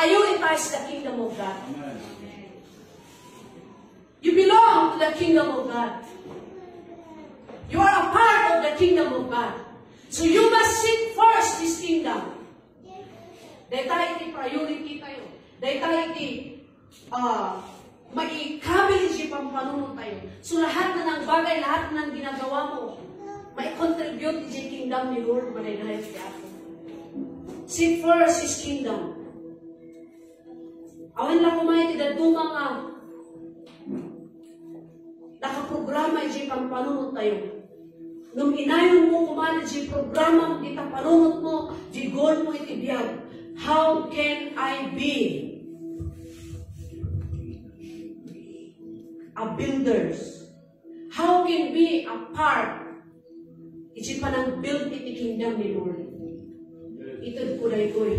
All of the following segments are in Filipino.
prioritize the kingdom of God. You belong to the kingdom of God. You are a part of the kingdom of God. So you must seek first this kingdom. Dahil tayo iti priority tayo. Dahil tayo iti maikabilis yung pampanunod tayo. So lahat na ng bagay, lahat na ng ginagawa mo, mai-contribute sa kingdom ni Lord, manay-nahayos di ako. Seek first His kingdom. Awan lang kumain, tidadumang nakaprograma yung pampanunod tayo. Nung inayon mo kumain, yung programa mo, kita panunod mo, yung goal mo itibiyag. How can I be a builders? How can be a part? Iti pa nang build iti kingdom ni Lord. Itod ko na ito'y.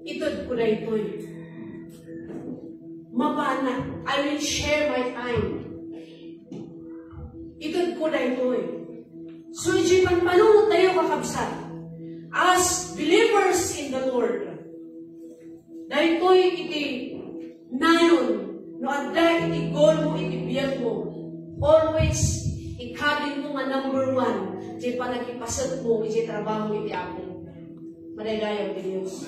Itod ko na ito'y. Mapana, I will share my time. Itod ko na ito'y. So iti panunod tayo kakabsat. As believers in the Lord, dahil ito'y iti nayon, no adda iti goal mo, iti biyag mo, always ikabin mo nga number 1, iti panagipasat mo, iti trabaho iti ako. Madaydayaw di Diyos.